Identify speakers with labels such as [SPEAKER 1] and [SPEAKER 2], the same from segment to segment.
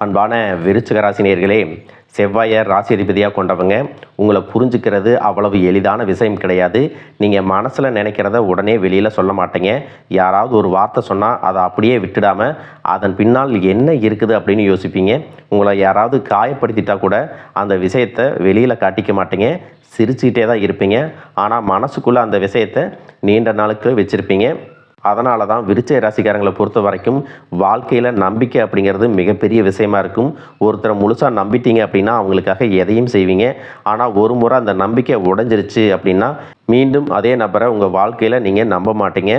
[SPEAKER 1] அன்பான விருச்சிக ராசினியர்களே, செவ்வாயை ராசி அதிபதியாக கொண்டவங்க. உங்களை புரிஞ்சுக்கிறது அவ்வளவு எளிதான விஷயம் கிடையாது. நீங்கள் மனசில் நினைக்கிறத உடனே வெளியில் சொல்ல மாட்டீங்க. யாராவது ஒரு வார்த்தை சொன்னால் அதை அப்படியே விட்டுடாமல் அதன் பின்னால் என்ன இருக்குது அப்படின்னு யோசிப்பீங்க. உங்களை யாராவது காயப்படுத்திட்டா கூட அந்த விஷயத்தை வெளியில் காட்டிக்க மாட்டீங்க. சிரிச்சுக்கிட்டே தான் இருப்பீங்க. ஆனால் மனசுக்குள்ளே அந்த விஷயத்தை நீண்ட நாளுக்கு வச்சுருப்பீங்க. அதனால தான் விருச்சிக ராசிக்காரங்களை பொறுத்த வரைக்கும் வாழ்க்கையில் நம்பிக்கை அப்படிங்கிறது மிகப்பெரிய விஷயமா இருக்கும். ஒருத்தரை முழுசாக நம்பிட்டீங்க அப்படின்னா அவங்களுக்காக எதையும் செய்வீங்க. ஆனால் ஒரு முறை அந்த நம்பிக்கை உடைஞ்சிருச்சு அப்படின்னா மீண்டும் அதே நபரை உங்கள் வாழ்க்கையில் நீங்கள் நம்ப மாட்டீங்க.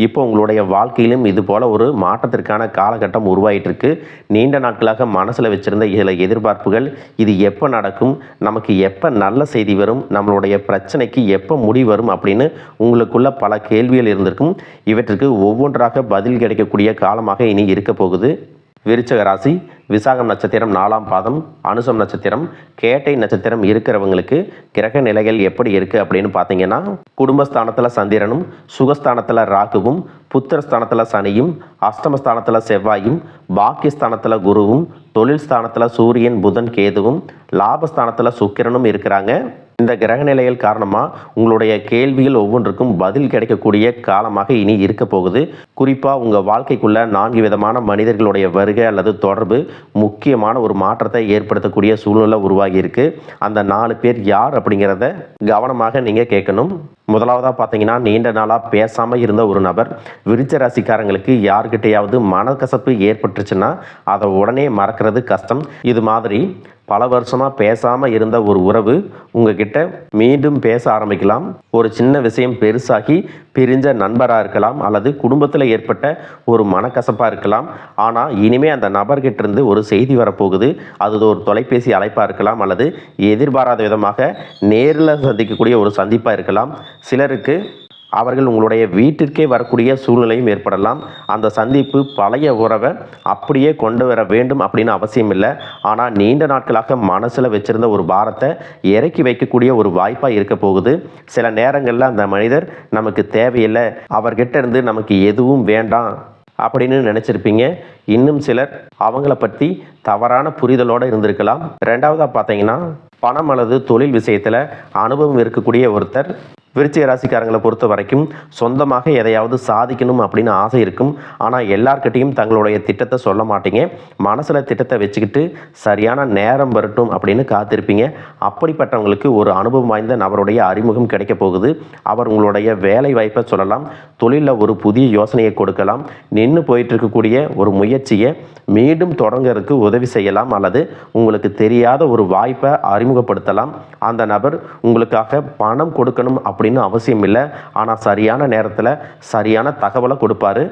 [SPEAKER 1] இப்போ உங்களுடைய வாழ்க்கையிலும் இது போல் ஒரு மாற்றத்திற்கான காலகட்டம் உருவாயிட்டிருக்கு. நீண்ட நாட்களாக மனசில் வச்சுருந்த சில எதிர்பார்ப்புகள், இது எப்போ நடக்கும், நமக்கு எப்போ நல்ல செய்தி வரும், நம்மளுடைய பிரச்சனைக்கு எப்போ முடிவு வரும் அப்படின்னு உங்களுக்குள்ள பல கேள்விகள் இருந்திருக்கும். இவற்றுக்கு ஒவ்வொன்றாக பதில் கிடைக்கக்கூடிய காலமாக இனி இருக்க போகுது. விருச்சிக ராசி விசாகம் நட்சத்திரம் 4ஆம் பாதம், அனுசம் நட்சத்திரம், கேட்டை நட்சத்திரம் இருக்கிறவங்களுக்கு கிரக நிலைகள் எப்படி இருக்குது அப்படின்னு பார்த்தீங்கன்னா, குடும்பஸ்தானத்தில் சந்திரனும், சுகஸ்தானத்தில் ராகுவும், புத்திரஸ்தானத்தில் சனியும், அஷ்டமஸ்தானத்தில் செவ்வாயும், பாக்கியஸ்தானத்தில் குருவும், தொழில் ஸ்தானத்தில் சூரியன் புதன் கேதுவும், லாபஸ்தானத்தில் சுக்கிரனும் இருக்கிறாங்க. இந்த கிரக நிலைகள் காரணமாக உங்களுடைய கேள்விகள் ஒவ்வொன்றுக்கும் பதில் கிடைக்கக்கூடிய காலமாக இனி இருக்க போகுது. குறிப்பாக உங்கள் வாழ்க்கைக்குள்ள 4 விதமான மனிதர்களுடைய வருகை அல்லது தொடர்பு முக்கியமான ஒரு மாற்றத்தை ஏற்படுத்தக்கூடிய சூழ்நிலை உருவாகி இருக்கு. அந்த 4 பேர் யார் அப்படிங்கிறத கவனமாக நீங்கள் கேட்கணும். முதலாவதாக பார்த்தீங்கன்னா, நீண்ட நாளாக பேசாமல் இருந்த ஒரு நபர். விருச்சிக ராசிக்காரங்களுக்கு யார்கிட்டையாவது மனக்கசப்பு ஏற்பட்டுருச்சுன்னா அதை உடனே மறக்கிறது கஷ்டம். இது மாதிரி பல வருஷமாக பேசாமல் இருந்த ஒரு உறவு உங்ககிட்ட மீண்டும் பேச ஆரம்பிக்கலாம். ஒரு சின்ன விஷயம் பெருசாகி பிரிஞ்ச நண்பராக இருக்கலாம், அல்லது குடும்பத்தில் ஏற்பட்ட ஒரு மனக்கசப்பாக இருக்கலாம். ஆனால் இனிமேல் அந்த நபர்கிட்ட இருந்து ஒரு செய்தி வரப்போகுது. அது ஒரு தொலைபேசி அழைப்பாக இருக்கலாம், அல்லது எதிர்பாராத விதமாக நேரில் சந்திக்கக்கூடிய ஒரு சந்திப்பாக இருக்கலாம். சிலருக்கு அவர்கள் உங்களுடைய வீட்டிற்கே வரக்கூடிய சூழ்நிலையும் ஏற்படலாம். அந்த சந்திப்பு பழைய உறவை அப்படியே கொண்டு வர வேண்டும் அப்படின்னு அவசியம் இல்லை. ஆனால் நீண்ட நாட்களாக மனசில் வச்சுருந்த ஒரு பாரத்தை இறக்கி வைக்கக்கூடிய ஒரு வாய்ப்பாக இருக்க போகுது. சில நேரங்களில் அந்த மனிதர் நமக்கு தேவையில்லை, அவர்கிட்ட இருந்து நமக்கு எதுவும் வேண்டாம் அப்படின்னு நினச்சிருப்பீங்க. இன்னும் சிலர் அவங்கள பற்றி தவறான புரிதலோடு இருந்திருக்கலாம். ரெண்டாவதாக பார்த்தீங்கன்னா, பணம் அல்லது தொழில் விஷயத்தில் அனுபவம் இருக்கக்கூடிய ஒருத்தர். விருச்சிக ராசிக்காரங்களை பொறுத்த வரைக்கும் சொந்தமாக எதையாவது சாதிக்கணும் அப்படின்னு ஆசை இருக்கும். ஆனால் எல்லார்கிட்டையும் தங்களுடைய திட்டத்தை சொல்ல மாட்டீங்க. மனசில் திட்டத்தை வச்சுக்கிட்டு சரியான நேரம் வரட்டும் அப்படின்னு காத்திருப்பீங்க. அப்படிப்பட்டவங்களுக்கு ஒரு அனுபவம் வாய்ந்த நபருடைய அறிமுகம் கிடைக்க போகுது. அவர் உங்களுடைய வேலை வாய்ப்பை சொல்லலாம், தொழிலில் ஒரு புதிய யோசனையை கொடுக்கலாம், நின்று போயிட்டு இருக்கக்கூடிய ஒரு முயற்சியை மீண்டும் தொடங்கிறதுக்கு உதவி செய்யலாம், அல்லது உங்களுக்கு தெரியாத ஒரு வாய்ப்பை அறிமுகப்படுத்தலாம். அந்த நபர் உங்களுக்காக பணம் கொடுக்கணும் அப்படின்னு அவசியம் இல்லை. ஆனால் சரியான நேரத்தில் சரியான தகவலை கொடுப்பாரு.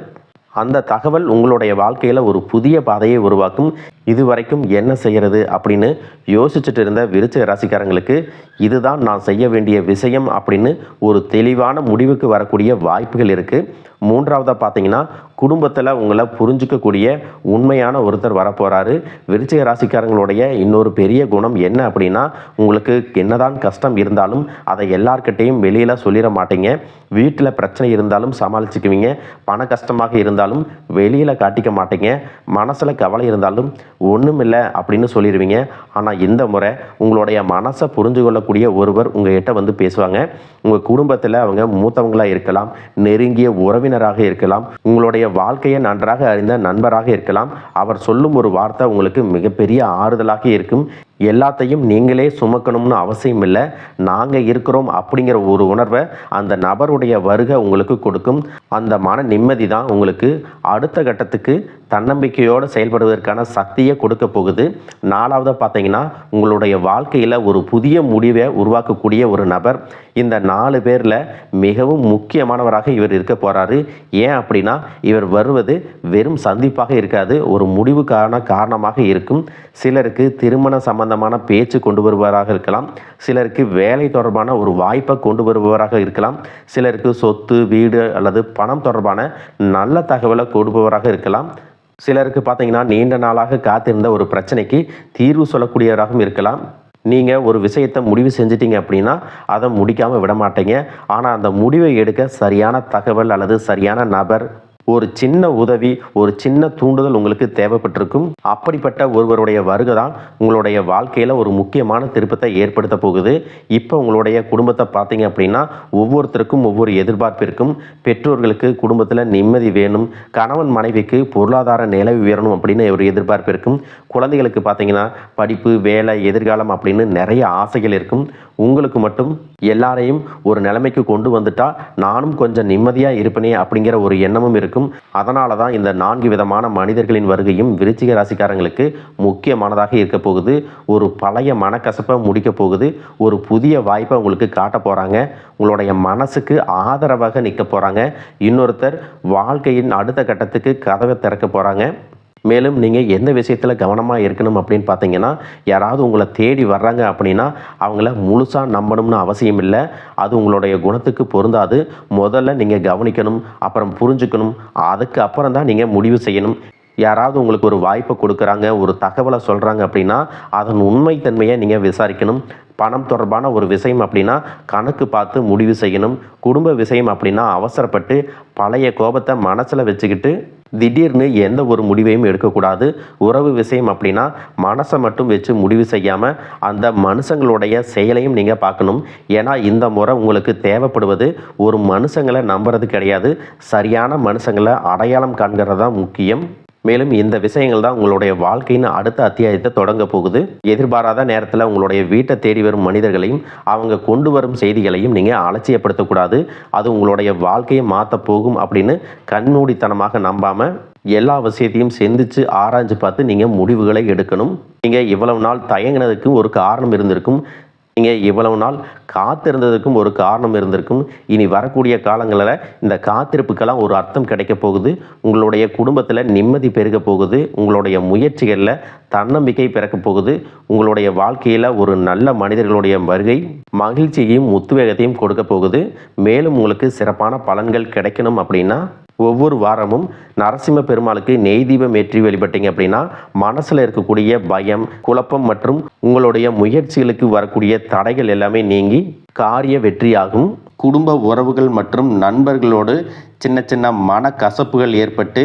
[SPEAKER 1] அந்த தகவல் உங்களுடைய வாழ்க்கையில் ஒரு புதிய பாதையை உருவாக்கும். இதுவரைக்கும் என்ன செய்கிறது அப்படின்னு யோசிச்சுட்டு இருந்த விருச்சிக ராசிக்காரங்களுக்கு இதுதான் நான் செய்ய வேண்டிய விஷயம் அப்படின்னு ஒரு தெளிவான முடிவுக்கு வரக்கூடிய வாய்ப்புகள் இருக்குது. மூன்றாவதாக பார்த்தீங்கன்னா, குடும்பத்தில் உங்களை புரிஞ்சிக்கக்கூடிய உண்மையான ஒருத்தர் வரப்போகிறாரு. விருச்சிக ராசிக்காரங்களுடைய இன்னொரு பெரிய குணம் என்ன அப்படின்னா, உங்களுக்கு என்னதான் கஷ்டம் இருந்தாலும் அதை எல்லார்கிட்டையும் வெளியில் சொல்லிட மாட்டீங்க. வீட்டில் பிரச்சனை இருந்தாலும் சமாளிச்சுக்குவீங்க. பண கஷ்டமாக இருந்தாலும் வெளியில் காட்டிக்க மாட்டீங்க. மனசில் கவலை இருந்தாலும் ஒன்றுமில்லை அப்படின்னு சொல்லிடுவீங்க. ஆனால் இந்த முறை உங்களுடைய மனசை புரிஞ்சு கொள்ளக்கூடிய ஒருவர் உங்கள்கிட்ட வந்து பேசுவாங்க. உங்கள் குடும்பத்தில் அவங்க மூத்தவங்களாக இருக்கலாம், நெருங்கிய உறவினராக இருக்கலாம், உங்களுடைய வாழ்க்கையை நன்றாக அறிந்த நண்பராக இருக்கலாம். அவர் சொல்லும் ஒரு வார்த்தை உங்களுக்கு மிகப்பெரிய ஆறுதலாக இருக்கும். எல்லாத்தையும் நீங்களே சுமக்கணும்னு அவசியம் இல்லை, நாங்கள் இருக்கிறோம் அப்படிங்கிற ஒரு உணர்வை அந்த நபருடைய வருகை உங்களுக்கு கொடுக்கும். அந்த மன நிம்மதி தான் உங்களுக்கு அடுத்த கட்டத்துக்கு தன்னம்பிக்கையோடு செயல்படுவதற்கான சக்தியை கொடுக்க போகுது. நாலாவதாக பார்த்தீங்கன்னா, உங்களுடைய வாழ்க்கையில் ஒரு புதிய முடிவை உருவாக்கக்கூடிய ஒரு நபர். இந்த 4 பேரில் மிகவும் முக்கியமானவராக இவர் இருக்க போகிறாரு. ஏன் அப்படின்னா, இவர் வருவது வெறும் சந்திப்பாக இருக்காது, ஒரு முடிவுக்கான காரணமாக இருக்கும். சிலருக்கு திருமண சம்பந்தமான பேச்சு கொண்டு வருபவராக இருக்கலாம், சிலருக்கு வேலை தொடர்பான ஒரு வாய்ப்பை கொண்டு வருபவராக இருக்கலாம், சிலருக்கு சொத்து, வீடு அல்லது பணம் தொடர்பான நல்ல தகவலை கொடுப்பவராக இருக்கலாம். சிலருக்கு பார்த்தீங்கன்னா, நீண்ட நாளாக காத்திருந்த ஒரு பிரச்சனைக்கு தீர்வு சொல்லக்கூடியவராகவும் இருக்கலாம். நீங்கள் ஒரு விஷயத்தை முடிவு செஞ்சிட்டீங்க அப்படின்னா அதை முடிக்காமல் விட மாட்டீங்க. ஆனால் அந்த முடிவை எடுக்க சரியான தகவல் அல்லது சரியான நபர் ஒரு சின்ன உதவி, ஒரு சின்ன தூண்டுதல் உங்களுக்கு தேவைப்பட்டிருக்கும். அப்படிப்பட்ட ஒருவருடைய வருகை தான் உங்களுடைய வாழ்க்கையில் ஒரு முக்கியமான திருப்பத்தை ஏற்படுத்த போகுது. இப்போ உங்களுடைய குடும்பத்தை பார்த்தீங்க அப்படின்னா ஒவ்வொருத்தருக்கும் ஒவ்வொரு எதிர்பார்ப்பு இருக்கும். பெற்றோர்களுக்கு குடும்பத்தில் நிம்மதி வேணும், கணவன் மனைவிக்கு பொருளாதார நிலை உயரணும் அப்படின்னு ஒரு எதிர்பார்ப்பு இருக்கும். குழந்தைகளுக்கு பார்த்தீங்கன்னா படிப்பு, வேலை, எதிர்காலம் அப்படின்னு நிறைய ஆசைகள் இருக்கும். உங்களுக்கு மட்டும் எல்லாரையும் ஒரு நிலைமைக்கு கொண்டு வந்துட்டா நானும் கொஞ்சம் நிம்மதியாக இருப்பேனே அப்படிங்கிற ஒரு எண்ணமும் இருக்கும். அதனால தான் இந்த 4 விதமான மனிதர்களின் வருகையும் விருச்சிக ராசிக்காரங்களுக்கு முக்கியமானதாக இருக்க போகுது. ஒரு பழைய மனக்கசப்பை முடிக்க போகுது. ஒரு புதிய வாய்ப்பை உங்களுக்கு காட்ட போகிறாங்க. உங்களுடைய மனசுக்கு ஆதரவாக நிற்க போகிறாங்க. இன்னொருத்தர் வாழ்க்கையின் அடுத்த கட்டத்துக்கு கதவை திறக்க போகிறாங்க. மேலும் நீங்கள் எந்த விஷயத்தில் கவனமாக இருக்கணும் அப்படின்னு பார்த்தீங்கன்னா, யாராவது உங்களை தேடி வர்றாங்க அப்படின்னா அவங்கள முழுசாக நம்பணும்னு அவசியம் இல்லை. அது உங்களுடைய குணத்துக்கு பொருந்தாது. முதல்ல நீங்கள் கவனிக்கணும், அப்புறம் புரிஞ்சுக்கணும், அதுக்கு அப்புறம் தான் நீங்கள் முடிவு செய்யணும். யாராவது உங்களுக்கு ஒரு வாய்ப்பை கொடுக்குறாங்க, ஒரு தகவலை சொல்கிறாங்க அப்படின்னா அதன் உண்மைத்தன்மையை நீங்கள் விசாரிக்கணும். பணம் தொடர்பான ஒரு விஷயம் அப்படின்னா கணக்கு பார்த்து முடிவு செய்யணும். குடும்ப விஷயம் அப்படின்னா அவசரப்பட்டு பழைய கோபத்தை மனசில் வச்சுக்கிட்டு திடீர்னு எந்த ஒரு முடிவையும் எடுக்கக்கூடாது. உறவு விஷயம் அப்படின்னா மனசை மட்டும் வச்சு முடிவு செய்யாமல் அந்த மனுஷங்களுடைய செயலையும் நீங்கள் பார்க்கணும். ஏன்னா இந்த முறை உங்களுக்கு தேவைப்படுவது ஒரு மனுஷங்களை நம்புறது கிடையாது, சரியான மனுஷங்களை அடையாளம் காண்கிறது தான் முக்கியம். மேலும் இந்த விஷயங்கள் தான் உங்களுடைய வாழ்க்கையின் அடுத்த அத்தியாயத்தை தொடங்க போகுது. எதிர்பாராத நேரத்தில் உங்களுடைய வீட்டை தேடி வரும் மனிதர்களையும் அவங்க கொண்டு வரும் செய்திகளையும் நீங்கள் அலட்சியப்படுத்தக்கூடாது. அது உங்களுடைய வாழ்க்கையை மாற்ற போகும் அப்படின்னு கண்மூடித்தனமாக நம்பாமல் எல்லா விஷயத்தையும் சிந்திச்சு ஆராய்ஞ்சு பார்த்து நீங்கள் முடிவுகளை எடுக்கணும். நீங்கள் இவ்வளவு நாள் தயங்கினதுக்கு ஒரு காரணம் இருந்திருக்கும். நீங்கள் இவ்வளவு நாள் காத்திருந்ததுக்கும் ஒரு காரணம் இருந்திருக்கும். இனி வரக்கூடிய காலங்களில் இந்த காத்திருப்புக்கெல்லாம் ஒரு அர்த்தம் கிடைக்க போகுது. உங்களுடைய குடும்பத்தில் நிம்மதி பெருக போகுது. உங்களுடைய முயற்சிகளில் தன்னம்பிக்கை பிறக்க போகுது. உங்களுடைய வாழ்க்கையில் ஒரு நல்ல மனிதர்களுடைய வருகை மகிழ்ச்சியையும் உத்வேகத்தையும் கொடுக்க போகுது. மேலும் உங்களுக்கு சிறப்பான பலன்கள் கிடைக்கணும் அப்படின்னா ஒவ்வொரு வாரமும் நரசிம்ம பெருமாளுக்கு நெய் தீபம் ஏற்றி வழிபட்டீங்க அப்படின்னா மனசில் இருக்கக்கூடிய பயம், குழப்பம் மற்றும் உங்களுடைய முயற்சிகளுக்கு வரக்கூடிய தடைகள் எல்லாமே நீங்கி காரிய வெற்றியாகும். குடும்ப உறவுகள் மற்றும் நண்பர்களோடு சின்ன சின்ன மனக்கசப்புகள் ஏற்பட்டு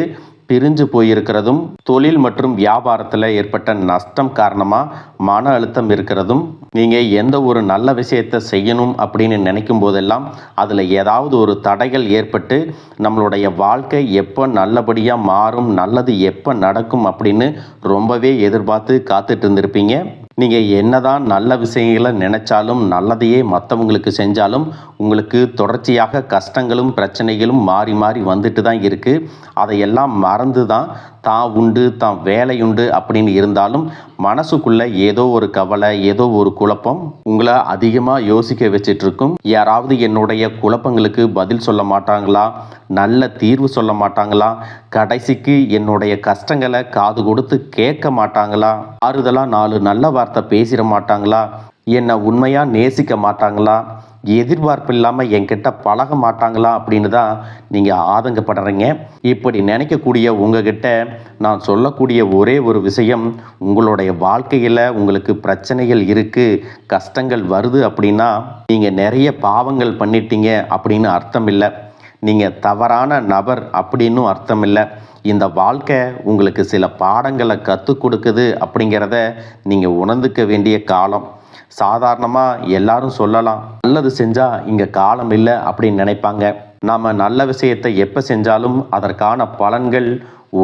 [SPEAKER 1] பிரிஞ்சு போயிருக்கிறதும், தொழில் மற்றும் வியாபாரத்தில் ஏற்பட்ட நஷ்டம் காரணமாக மன அழுத்தம் இருக்கிறதும், நீங்கள் எந்த ஒரு நல்ல விஷயத்தை செய்யணும் அப்படின்னு நினைக்கும் போதெல்லாம் அதில் ஏதாவது ஒரு தடைகள் ஏற்பட்டு நம்மளுடைய வாழ்க்கை எப்போ நல்லபடியாக மாறும், நல்லது எப்போ நடக்கும் அப்படின்னு ரொம்பவே எதிர்பார்த்து காத்துட்டு இருந்திருப்பீங்க. நீங்கள் என்னதான் நல்ல விஷயங்களை நினைச்சாலும், நல்லதையே மற்றவங்களுக்கு செஞ்சாலும் உங்களுக்கு தொடர்ச்சியாக கஷ்டங்களும் பிரச்சனைகளும் மாறி மாறி வந்துட்டு தான் இருக்குது. அதையெல்லாம் மறந்து தான் உண்டு, தான் வேலையுண்டு அப்படின்னு இருந்தாலும் மனசுக்குள்ளே ஏதோ ஒரு கவலை, ஏதோ ஒரு குழப்பம் உங்களை அதிகமாக யோசிக்க வச்சிட்ருக்கும். யாராவது என்னுடைய குழப்பங்களுக்கு பதில் சொல்ல மாட்டாங்களா, நல்ல தீர்வு சொல்ல மாட்டாங்களா, கடைசிக்கு என்னுடைய கஷ்டங்களை காது கொடுத்து கேட்க மாட்டாங்களா, ஆறுதலாக 4 நல்ல வார்த்தை பேசிட மாட்டாங்களா, என்னை உண்மையாக நேசிக்க மாட்டாங்களா, எதிர்பார்ப்பு இல்லாமல் என்கிட்ட பழக மாட்டாங்களா அப்படின்னு தான் நீங்கள் ஆதங்கப்படுறீங்க. இப்படி நினைக்கக்கூடிய உங்ககிட்ட நான் சொல்லக்கூடிய ஒரே ஒரு விஷயம், உங்களுடைய வாழ்க்கையில் உங்களுக்கு பிரச்சனைகள் இருக்குது, கஷ்டங்கள் வருது அப்படின்னா நீங்கள் நிறைய பாவங்கள் பண்ணிட்டீங்க அப்படின்னு அர்த்தம் இல்லை. நீங்கள் தவறான நபர் அப்படின்னும் அர்த்தம் இல்லை. இந்த வாழ்க்கை உங்களுக்கு சில பாடங்களை கற்றுக் கொடுக்குது அப்படிங்கிறத நீங்கள் உணர்ந்துக்க வேண்டிய காலம். சாதாரணமாக எல்லாரும் சொல்லலாம், நல்லது செஞ்சால் இங்கே காலம் இல்லை அப்படின்னு நினைப்பாங்க. நாம் நல்ல விஷயத்தை எப்போ செஞ்சாலும் அதற்கான பலன்கள்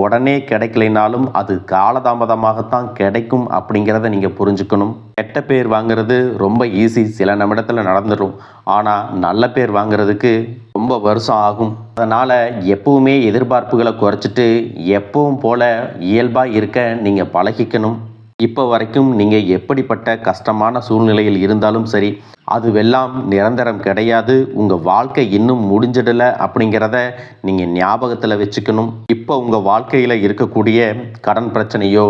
[SPEAKER 1] உடனே கிடைக்கலைனாலும் அது காலதாமதமாகத்தான் கிடைக்கும் அப்படிங்கிறத நீங்கள் புரிஞ்சுக்கணும். கெட்ட பேர் வாங்குறது ரொம்ப ஈஸி, சில நிமிடத்தில் நடந்துடும். ஆனால் நல்ல பேர் வாங்குறதுக்கு ரொம்ப வருஷம் ஆகும். அதனால் எப்பவுமே எதிர்பார்ப்புகளை குறைச்சிட்டு எப்பவும் போல இயல்பாக இருக்க நீங்கள் பழகிக்கணும். இப்போ வரைக்கும் நீங்கள் எப்படிப்பட்ட கஷ்டமான சூழ்நிலையில் இருந்தாலும் சரி, அதுவெல்லாம் நிரந்தரம் கிடையாது. உங்கள் வாழ்க்கை இன்னும் முடிஞ்சிடலை அப்படிங்கிறத நீங்கள் ஞாபகத்தில் வச்சுக்கணும். இப்போ உங்கள் வாழ்க்கையில் இருக்கக்கூடிய கடன் பிரச்சனையோ,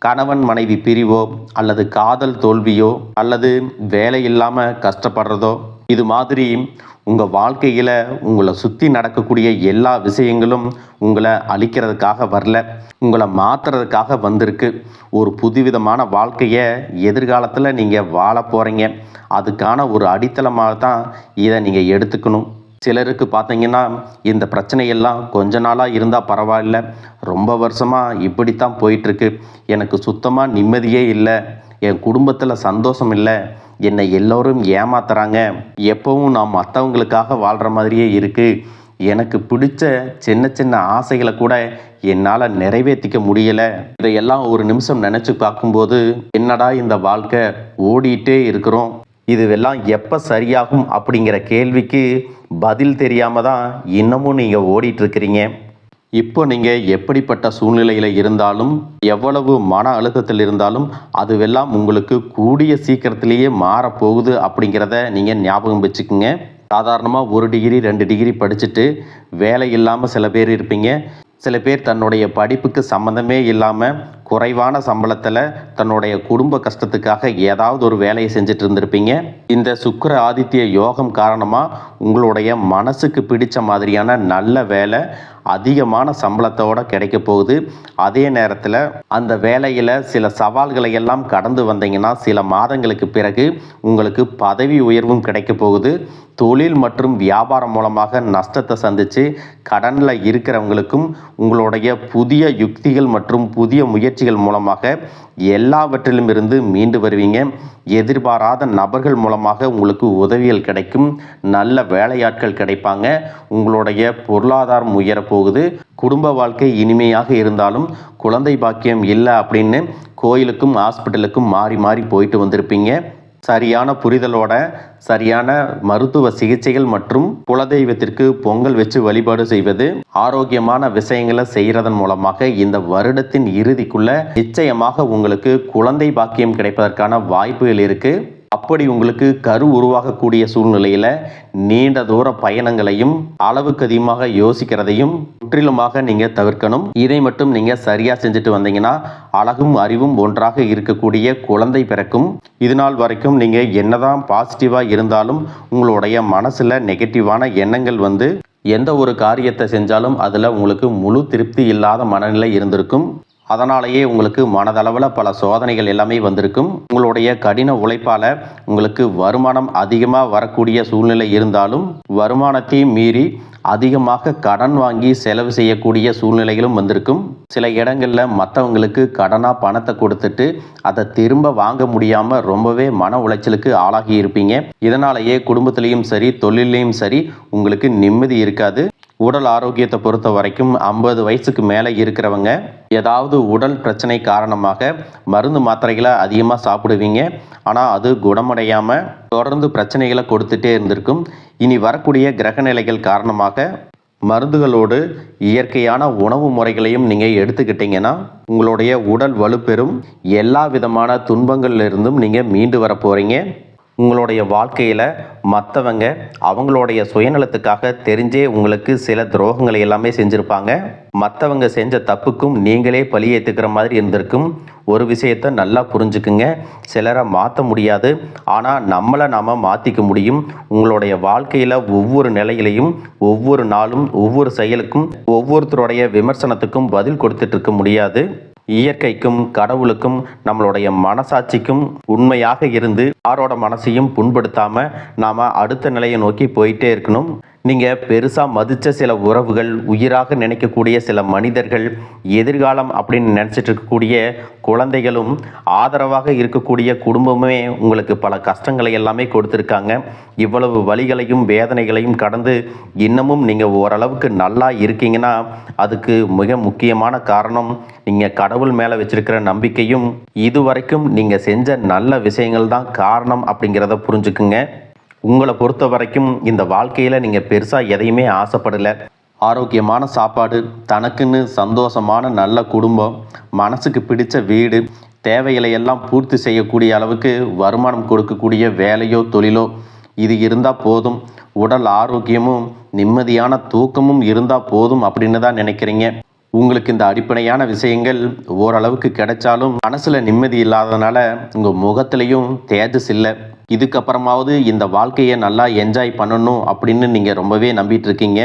[SPEAKER 1] கணவன் மனைவி பிரிவோ, அல்லது காதல் தோல்வியோ, அல்லது வேலை இல்லாமல் கஷ்டப்படுறதோ, இது மாதிரி உங்கள் வாழ்க்கையில் உங்களை சுற்றி நடக்கக்கூடிய எல்லா விஷயங்களும் உங்களை அழிக்கிறதுக்காக வரல, உங்களை மாற்றுறதுக்காக வந்திருக்கு. ஒரு புதுவிதமான வாழ்க்கையை எதிர்காலத்தில் நீங்கள் வாழ போகிறீங்க. அதுக்கான ஒரு அடித்தளமாக தான் இதை நீங்கள் எடுத்துக்கணும். சிலருக்கு பார்த்தீங்கன்னா இந்த பிரச்சனையெல்லாம் கொஞ்ச நாளாக இருந்தால் பரவாயில்ல, ரொம்ப வருஷமாக இப்படித்தான் போயிட்டுருக்கு, எனக்கு சுத்தமாக நிம்மதியே இல்லை, என் குடும்பத்தில் சந்தோஷம் இல்லை, என்னை எல்லோரும் ஏமாத்துறாங்க, எப்பவும் நான் மற்றவங்களுக்காக வாழ்கிற மாதிரியே இருக்குது, எனக்கு பிடிச்ச சின்ன சின்ன ஆசைகளை கூட என்னால் நிறைவேற்றிக்க முடியலை, இதையெல்லாம் ஒரு நிமிஷம் நினச்சி பார்க்கும்போது என்னடா இந்த வாழ்க்கை, ஓடிட்டே இருக்கிறோம், இதுவெல்லாம் எப்போ சரியாகும் அப்படிங்கிற கேள்விக்கு பதில் தெரியாமல் தான் இன்னமும் நீங்கள் ஓடிட்டுருக்கிறீங்க. இப்போ நீங்கள் எப்படிப்பட்ட சூழ்நிலையில் இருந்தாலும், எவ்வளவு மன அழுத்தத்தில் இருந்தாலும் அதுவெல்லாம் உங்களுக்கு கூடிய சீக்கிரத்திலேயே மாறப்போகுது அப்படிங்கிறத நீங்கள் ஞாபகம் வச்சுக்குங்க. சாதாரணமாக 1 டிகிரி 2 டிகிரி படிச்சுட்டு வேலை இல்லாமல் சில பேர் இருப்பீங்க. சில பேர் தன்னுடைய படிப்புக்கு சம்மந்தமே இல்லாமல் குறைவான சம்பளத்தில் தன்னுடைய குடும்ப கஷ்டத்துக்காக ஏதாவது ஒரு வேலையை செஞ்சுட்டு இருந்திருப்பீங்க. இந்த சுக்கிர ஆதித்ய யோகம் காரணமாக உங்களுடைய மனசுக்கு பிடிச்ச மாதிரியான நல்ல வேலை அதிகமான சம்பளத்தோடு கிடைக்க போகுது. அதே நேரத்தில் அந்த வேலையில் சில சவால்களை எல்லாம் கடந்து வந்தீங்கன்னா சில மாதங்களுக்கு பிறகு உங்களுக்கு பதவி உயர்வும் கிடைக்க போகுது. தொழில் மற்றும் வியாபாரம் மூலமாக நஷ்டத்தை சந்தித்து கடனில் இருக்கிறவங்களுக்கும் உங்களுடைய புதிய யுக்திகள் மற்றும் புதிய முயற்சிகள் மூலமாக எல்லாவற்றிலும் இருந்து மீண்டு வருவீங்க. எதிர்பாராத நபர்கள் மூலமாக உங்களுக்கு உதவிகள் கிடைக்கும், நல்ல வேலையாட்கள் கிடைப்பாங்க, உங்களுடைய பொருளாதாரம் உயரப்போகுது. குடும்ப வாழ்க்கை இனிமையாக இருந்தாலும் குழந்தை பாக்கியம் இல்லை அப்படின்னு கோயிலுக்கும் ஹாஸ்பிட்டலுக்கும் மாறி மாறி போயிட்டு வந்திருப்பீங்க. சரியான புரிதலோட சரியான மருத்துவ சிகிச்சைகள் மற்றும் குலதெய்வத்திற்கு பொங்கல் வச்சு வழிபாடு செய்வது, ஆரோக்கியமான விஷயங்களை செய்கிறதன் மூலமாக இந்த வருடத்தின் இறுதிக்குள்ள நிச்சயமாக உங்களுக்கு குழந்தை பாக்கியம் கிடைப்பதற்கான வாய்ப்புகள் இருக்கு. அப்படி உங்களுக்கு கரு உருவாகக்கூடிய சூழ்நிலையில் நீண்ட தூர பயணங்களையும் அளவுக்கு அதிகமாக யோசிக்கிறதையும் முற்றிலுமாக நீங்கள் தவிர்க்கணும். இதை மட்டும் நீங்கள் சரியாக செஞ்சுட்டு வந்தீங்கன்னா அழகும் அறிவும் ஒன்றாக இருக்கக்கூடிய குழந்தை பிறக்கும். இது நாள் வரைக்கும் நீங்கள் என்னதான் பாசிட்டிவாக இருந்தாலும் உங்களுடைய மனசில் நெகட்டிவான எண்ணங்கள் வந்து எந்த ஒரு காரியத்தை செஞ்சாலும் அதில் உங்களுக்கு முழு திருப்தி இல்லாத மனநிலை இருந்திருக்கும். அதனாலேயே உங்களுக்கு மனதளவில் பல சோதனைகள் எல்லாமே வந்திருக்கும். உங்களுடைய கடின உழைப்பால் உங்களுக்கு வருமானம் அதிகமாக வரக்கூடிய சூழ்நிலை இருந்தாலும் வருமானத்தையும் மீறி அதிகமாக கடன் வாங்கி செலவு செய்யக்கூடிய சூழ்நிலைகளும் வந்திருக்கும். சில இடங்களில் மற்றவங்களுக்கு கடனாக பணத்தை கொடுத்துட்டு அதை திரும்ப வாங்க முடியாமல் ரொம்பவே மன உளைச்சலுக்கு ஆளாகி இருப்பீங்க. இதனாலேயே குடும்பத்திலையும் சரி தொழிலையும் சரி உங்களுக்கு நிம்மதி இருக்காது. உடல் ஆரோக்கியத்தை பொறுத்த வரைக்கும் 50 வயசுக்கு மேலே இருக்கிறவங்க ஏதாவது உடல் பிரச்சனை காரணமாக மருந்து மாத்திரைகளை அதிகமாக சாப்பிடுவீங்க. ஆனால் அது குணமடையாமல் தொடர்ந்து பிரச்சனைகளை கொடுத்துட்டே இருந்திருக்கும். இனி வரக்கூடிய கிரகநிலைகள் காரணமாக மருந்துகளோடு இயற்கையான உணவு முறைகளையும் நீங்கள் எடுத்துக்கிட்டீங்கன்னா உங்களுடைய உடல் வலுப்பெறும். எல்லா விதமான துன்பங்கள்லேருந்தும் நீங்கள் மீண்டு வர போகிறீங்க. உங்களுடைய வாழ்க்கையில் மற்றவங்க அவங்களுடைய சுயநலத்துக்காக தெரிஞ்சே உங்களுக்கு சில துரோகங்களை எல்லாமே செஞ்சுருப்பாங்க. மற்றவங்க செஞ்ச தப்புக்கும் நீங்களே பழி ஏற்றுக்கிற மாதிரி இருந்திருக்கும். ஒரு விஷயத்தை நல்லா புரிஞ்சுக்குங்க, சிலரை மாற்ற முடியாது, ஆனால் நம்மளை நாம் மாற்றிக்க முடியும். உங்களுடைய வாழ்க்கையில் ஒவ்வொரு நிலையிலையும் ஒவ்வொரு நாளும் ஒவ்வொரு செயலுக்கும் ஒவ்வொருத்தருடைய விமர்சனத்துக்கும் பதில் கொடுத்துட்டு இருக்க முடியாது. இயற்கைக்கும் கடவுளுக்கும் நம்மளுடைய மனசாட்சிக்கும் உண்மையாக இருந்து யாரோட மனசையும் புண்படுத்தாம நாம அடுத்த நிலையை நோக்கி போயிட்டே இருக்கணும். நீங்கள் பெருசாக மதித்த சில உறவுகள், உயிராக நினைக்கக்கூடிய சில மனிதர்கள், எதிர்காலம் அப்படின்னு நினச்சிட்டு இருக்கக்கூடிய குழந்தைகளும், ஆதரவாக இருக்கக்கூடிய குடும்பமே உங்களுக்கு பல கஷ்டங்களை எல்லாமே கொடுத்துருக்காங்க. இவ்வளவு வலிகளையும் வேதனைகளையும் கடந்து இன்னமும் நீங்கள் ஓரளவுக்கு நல்லா இருக்கீங்கன்னா அதுக்கு மிக முக்கியமான காரணம் நீங்கள் கடவுள் மேலே வச்சிருக்கிற நம்பிக்கையும் இதுவரைக்கும் நீங்கள் செஞ்ச நல்ல விஷயங்கள் தான் காரணம் அப்படிங்கிறத புரிஞ்சுக்குங்க. உங்களை பொறுத்த வரைக்கும் இந்த வாழ்க்கையில் நீங்கள் பெருசாக எதையுமே ஆசைப்படலை. ஆரோக்கியமான சாப்பாடு, தனக்குன்னு சந்தோஷமான நல்ல குடும்பம், மனசுக்கு பிடிச்ச வீடு, தேவைகளை எல்லாம் பூர்த்தி செய்யக்கூடிய அளவுக்கு வருமானம் கொடுக்கக்கூடிய வேலையோ தொழிலோ இது இருந்தால் போதும். உடல் ஆரோக்கியமும் நிம்மதியான தூக்கமும் இருந்தால் போதும் அப்படின்னு தான் நினைக்கிறீங்க. உங்களுக்கு இந்த அடிப்படையான விஷயங்கள் ஓரளவுக்கு கிடைச்சாலும் மனசில் நிம்மதி இல்லாததுனால உங்கள் முகத்திலையும் தேஜஸ் இல்லை. இதுக்கப்புறமாவது இந்த வாழ்க்கையை நல்லா என்ஜாய் பண்ணணும் அப்படின்னு நீங்கள் ரொம்பவே நம்பிட்டு இருக்கீங்க.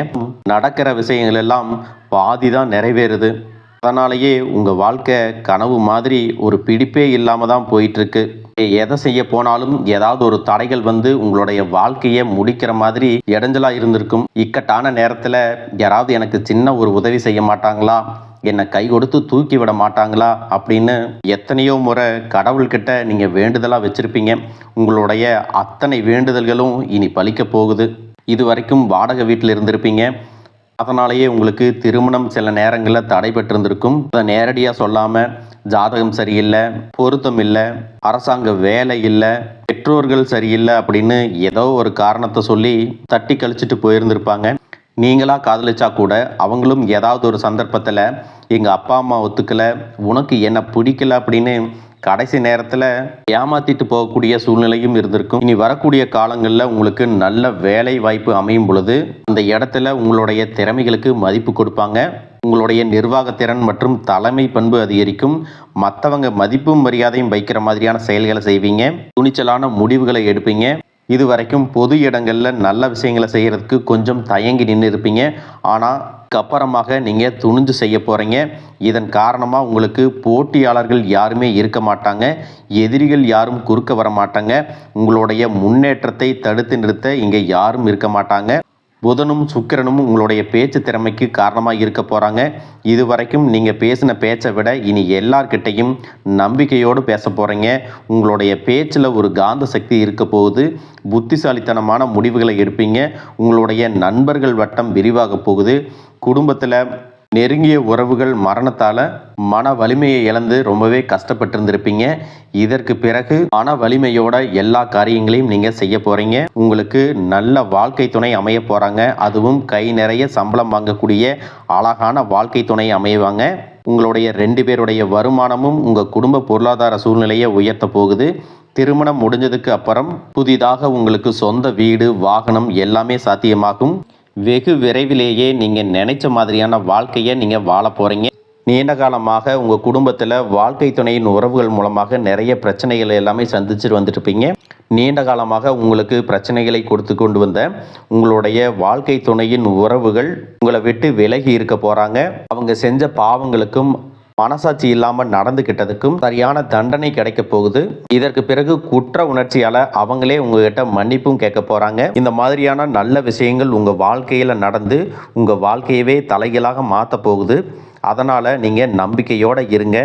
[SPEAKER 1] நடக்கிற விஷயங்கள் எல்லாம் பாதி தான் நிறைவேறுது. அதனாலேயே உங்கள் வாழ்க்கை கனவு மாதிரி ஒரு பிடிப்பே இல்லாமல் தான் போயிட்டுருக்கு. எதை செய்ய போனாலும் ஏதாவது ஒரு தடைகள் வந்து உங்களுடைய வாழ்க்கையை முடிக்கிற மாதிரி இடைஞ்சலா இருந்திருக்கும். இக்கட்டான நேரத்தில் யாராவது எனக்கு சின்ன ஒரு உதவி செய்ய மாட்டாங்களா, என்னை கை கொடுத்து தூக்கி விட மாட்டாங்களா அப்படின்னு எத்தனையோ முறை கடவுள்கிட்ட நீங்கள் வேண்டுதலாக வச்சுருப்பீங்க. உங்களுடைய அத்தனை வேண்டுதல்களும் இனி பலிக்க போகுது. இது வரைக்கும் வாடகை வீட்டில் இருந்திருப்பீங்க. அதனாலேயே உங்களுக்கு திருமணம் சில நேரங்களில் தடைபட்டிருந்திருக்கும். அதை நேரடியாக சொல்லாமல் ஜாதகம் சரியில்லை, பொருத்தம் இல்லை, அரசாங்க வேலை இல்லை, பெற்றோர்கள் சரியில்லை அப்படின்னு ஏதோ ஒரு காரணத்தை சொல்லி தட்டி கழிச்சிட்டு போயிருந்திருப்பாங்க. நீங்களாக காதலிச்சா கூட அவங்களும் ஏதாவது ஒரு சந்தர்ப்பத்தில் எங்கள் அப்பா அம்மா ஒத்துக்கலை, உனக்கு என்ன பிடிக்கல அப்படின்னு கடைசி நேரத்தில் ஏமாத்திட்டு போகக்கூடிய சூழ்நிலையும் இருந்திருக்கும். இனி வரக்கூடிய காலங்களில் உங்களுக்கு நல்ல வேலை வாய்ப்பு அமையும் பொழுது அந்த இடத்துல உங்களுடைய திறமைகளுக்கு மதிப்பு கொடுப்பாங்க. உங்களுடைய நிர்வாகத்திறன் மற்றும் தலைமை பண்பு அதிகரிக்கும். மற்றவங்க மதிப்பும் மரியாதையும் வைக்கிற மாதிரியான செயல்களை செய்வீங்க. துணிச்சலான முடிவுகளை எடுப்பீங்க. இது வரைக்கும் பொது இடங்களில் நல்ல விஷயங்களை செய்கிறதுக்கு கொஞ்சம் தயங்கி நின்று இருப்பீங்க. ஆனால் அப்புறமாக நீங்கள் துணிஞ்சு செய்ய போகிறீங்க. இதன் காரணமாக உங்களுக்கு போட்டியாளர்கள் யாருமே இருக்க மாட்டாங்க. எதிரிகள் யாரும் குறுக்க வர மாட்டாங்க. உங்களுடைய முன்னேற்றத்தை தடுத்து நிறுத்த இங்கே யாரும் இருக்க மாட்டாங்க. புதனும் சுக்கிரனும் உங்களுடைய பேச்சு திறமைக்கு காரணமாக இருக்க போகிறாங்க. இது வரைக்கும் நீங்கள் பேசின பேச்சை விட இனி எல்லார்கிட்டையும் நம்பிக்கையோடு பேச போகிறீங்க. உங்களுடைய பேச்சில் ஒரு காந்த சக்தி இருக்க போகுது. புத்திசாலித்தனமான முடிவுகளை எடுப்பீங்க. உங்களுடைய நண்பர்கள் வட்டம் விரிவாக போகுது. குடும்பத்தில் நெருங்கிய உறவுகள் மரணத்தால் மன வலிமையை இழந்து ரொம்பவே கஷ்டப்பட்டிருந்திருப்பீங்க. இதற்கு பிறகு மன வலிமையோட எல்லா காரியங்களையும் நீங்கள் செய்ய போகிறீங்க. உங்களுக்கு நல்ல வாழ்க்கை துணை அமைய போகிறாங்க. அதுவும் கை நிறைய சம்பளம் வாங்கக்கூடிய அழகான வாழ்க்கை துணை அமைவாங்க. உங்களுடைய 2 பேருடைய வருமானமும் உங்கள் குடும்ப பொருளாதார சூழ்நிலையை உயர்த்த போகுது. திருமணம் முடிஞ்சதுக்கு அப்புறம் புதிதாக உங்களுக்கு சொந்த வீடு, வாகனம் எல்லாமே சாத்தியமாகும். வெகு விரைவிலேயே நீங்கள் நினைச்ச மாதிரியான வாழ்க்கையை நீங்கள் வாழ போகிறீங்க. நீண்ட காலமாக உங்கள் குடும்பத்தில் வாழ்க்கை துணையின் உறவுகள் மூலமாக நிறைய பிரச்சனைகள் எல்லாமே சந்திச்சுட்டு வந்துட்டுருப்பீங்க. நீண்ட காலமாக உங்களுக்கு பிரச்சனைகளை கொடுத்து கொண்டு வந்த உங்களுடைய வாழ்க்கை துணையின் உறவுகள் உங்களை விட்டு விலகி இருக்க போகிறாங்க. அவங்க செஞ்ச பாவங்களுக்கும் மனசாட்சி இல்லாமல் நடந்துக்கிட்டதுக்கும் சரியான தண்டனை கிடைக்க போகுது. இதற்கு பிறகு குற்ற உணர்ச்சியால் அவங்களே உங்ககிட்ட மன்னிப்பும் கேட்க போகிறாங்க. இந்த மாதிரியான நல்ல விஷயங்கள் உங்கள் வாழ்க்கையில் நடந்து உங்கள் வாழ்க்கையவே தலைகீழாக மாற்ற போகுது. அதனால் நீங்கள் நம்பிக்கையோடு இருங்க.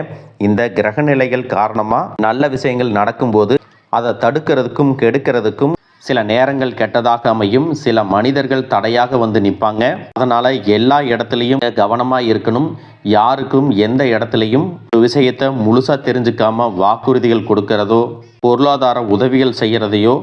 [SPEAKER 1] இந்த கிரகநிலைகள் காரணமாக நல்ல விஷயங்கள் நடக்கும்போது அதை தடுக்கிறதுக்கும் கெடுக்கிறதுக்கும் சில நேரங்கள் கெட்டதாக அமையும். சில மனிதர்கள் தடையாக வந்து நிற்பாங்க. அதனால் எல்லா இடத்துலையும் கவனமாக இருக்கணும். யாருக்கும் எந்த இடத்துலையும் ஒரு விஷயத்தை முழுசாக தெரிஞ்சுக்காம வாக்குறுதிகள் கொடுக்கறதோ பொருளாதார உதவிகள் செய்கிறதையோ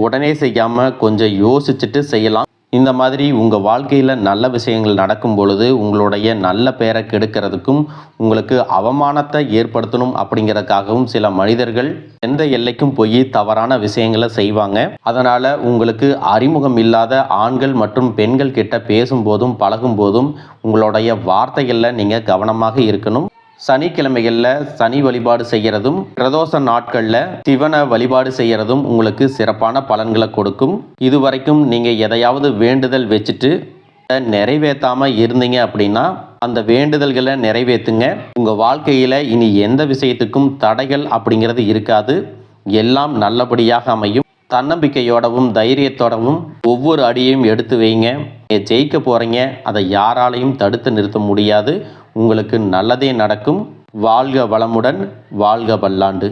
[SPEAKER 1] உடனே செய்யாமல் கொஞ்சம் யோசிச்சுட்டு செய்யலாம். இந்த மாதிரி உங்கள் வாழ்க்கையில் நல்ல விஷயங்கள் நடக்கும் பொழுது உங்களுடைய நல்ல பேரை கெடுக்கிறதுக்கும் உங்களுக்கு அவமானத்தை ஏற்படுத்தணும் அப்படிங்கிறதுக்காகவும் சில மனிதர்கள் எந்த எல்லைக்கும் போய் தவறான விஷயங்களை செய்வாங்க. அதனால் உங்களுக்கு அறிமுகம் இல்லாத ஆண்கள் மற்றும் பெண்கள் கிட்ட பேசும்போதும் பழகும்போதும் உங்களுடைய வார்த்தைகளில் நீங்கள் கவனமாக இருக்கணும். சனிக்கிழமைகளில் சனி வழிபாடு செய்கிறதும் பிரதோஷ நாட்களில் சிவனை வழிபாடு செய்கிறதும் உங்களுக்கு சிறப்பான பலன்களை கொடுக்கும். இதுவரைக்கும் நீங்கள் எதையாவது வேண்டுதல் வச்சுட்டு நிறைவேற்றாமல் இருந்தீங்க அப்படின்னா அந்த வேண்டுதல்களை நிறைவேற்றுங்க. உங்கள் வாழ்க்கையில் இனி எந்த விஷயத்துக்கும் தடைகள் அப்படிங்கிறது இருக்காது. எல்லாம் நல்லபடியாக அமையும். தன்னம்பிக்கையோடவும் தைரியத்தோடவும் ஒவ்வொரு அடியையும் எடுத்து வைங்க. ஜெயிக்க போகிறீங்க. அதை யாராலையும் தடுத்து நிறுத்த முடியாது. உங்களுக்கு நல்லதே நடக்கும். வாழ்க வளமுடன், வாழ்க பல்லாண்டு.